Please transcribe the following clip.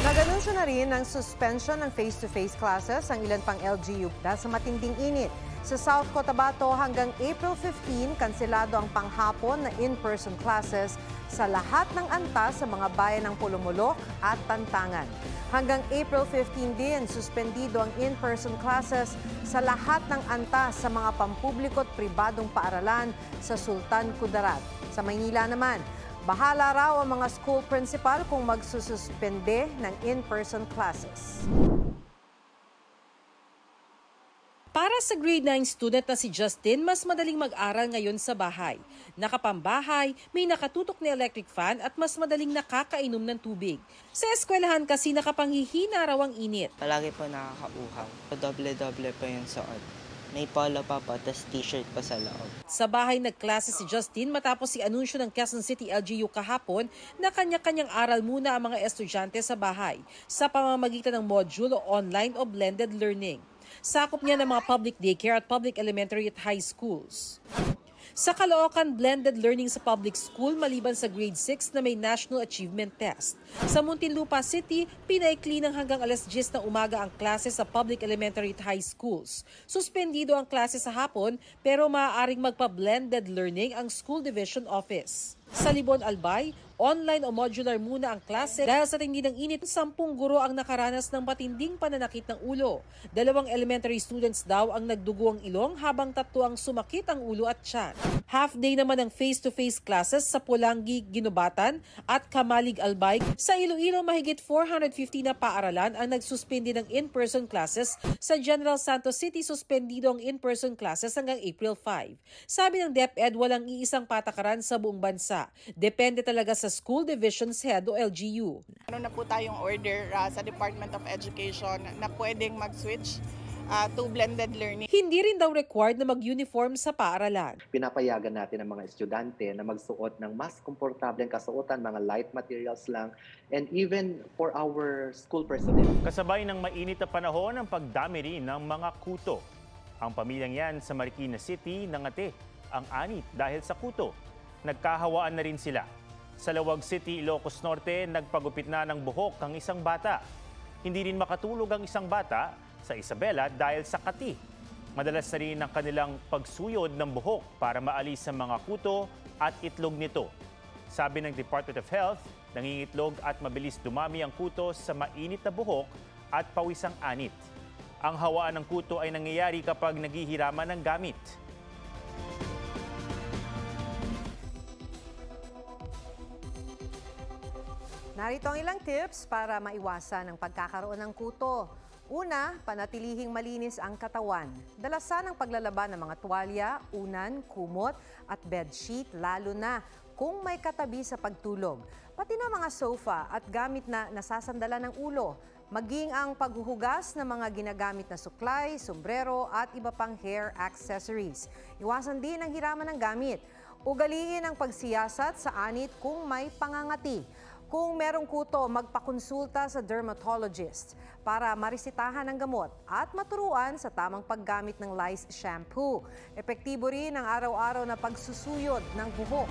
Nag-anunsyo na rin ng suspension ng face-to-face classes ang ilan pang LGU dahil sa matinding init. Sa South Cotabato hanggang April 15, kanselado ang panghapon na in-person classes sa lahat ng antas sa mga bayan ng Pulumulok at Tantangan. Hanggang April 15 din, suspendido ang in-person classes sa lahat ng antas sa mga pampubliko at pribadong paaralan sa Sultan Kudarat. Sa Maynila naman, bahala raw ang mga school principal kung magsususpende ng in-person classes. Para sa grade 9 student na si Justin, mas madaling mag-aral ngayon sa bahay. Nakapambahay, may nakatutok na electric fan at mas madaling nakakainom ng tubig. Sa eskwelahan kasi nakapanghihina raw ang init. Palagi po nakakauhaw. Doble-doble pa yung suot. May polo pa po, tas t-shirt pa sa loob. Sa bahay nagklase si Justin matapos i-anunsyo ng Quezon City LGU kahapon na kanya-kanyang aral muna ang mga estudyante sa bahay sa pamamagitan ng module o online o blended learning. Sakop niya ng mga public daycare at public elementary at high schools. Sa Caloocan, blended learning sa public school maliban sa grade 6 na may National Achievement Test. Sa Muntinlupa City, pinaikli ng hanggang alas 10 ng umaga ang klase sa public elementary at high schools. Suspendido ang klase sa hapon pero maaaring magpa-blended learning ang school division office. Sa Libon Albay, online o modular muna ang klase dahil sa tindi ng init, 10 guro ang nakaranas ng matinding pananakit ng ulo. 2 elementary students daw ang nagdugo ang ilong habang 3 ang sumakit ang ulo at tiyan. Half day naman ang face-to-face classes sa Pulangi, Ginubatan at Kamalig Albay. Sa Iloilo, mahigit 450 na paaralan ang nagsuspindi ng in-person classes. Sa General Santos City, suspendido ang in-person classes hanggang April 5. Sabi ng DepEd, walang iisang patakaran sa buong bansa. Depende talaga sa School Divisions Head o LGU. Ano na po tayong order sa Department of Education na pwedeng mag-switch to blended learning. Hindi rin daw required na mag-uniform sa paaralan. Pinapayagan natin ang mga estudyante na magsuot ng mas komportableng kasuotan, mga light materials lang, and even for our school personnel. Kasabay ng mainit na panahon ang pagdami rin ng mga kuto. Ang pamilyang yan sa Marikina City nangati ang anit dahil sa kuto. Nagkahawaan na rin sila. Sa Lawag City, Ilocos Norte, nagpagupit na ng buhok ang isang bata. Hindi rin makatulog ang isang bata sa Isabela dahil sa kati. Madalas na rin ang kanilang pagsuyod ng buhok para maalis ang mga kuto at itlog nito. Sabi ng Department of Health, nangingitlog at mabilis dumami ang kuto sa mainit na buhok at pawisang anit. Ang hawaan ng kuto ay nangyayari kapag naghihiraman ng gamit. Narito ang ilang tips para maiwasan ang pagkakaroon ng kuto. Una, panatilihing malinis ang katawan. Dalasan ang paglalaban ng mga tuwalya, unan, kumot at bedsheet, lalo na kung may katabi sa pagtulog. Pati na mga sofa at gamit na nasasandalan ng ulo. Maging ang paghuhugas ng mga ginagamit na suklay, sombrero at iba pang hair accessories. Iwasan din ang hiraman ng gamit. Ugaliin ang pagsiyasat sa anit kung may pangangati. Kung merong kuto, magpakonsulta sa dermatologist para marisitahan ng gamot at maturuan sa tamang paggamit ng lice shampoo. Epektibo rin ang araw-araw na pagsusuyod ng buhok.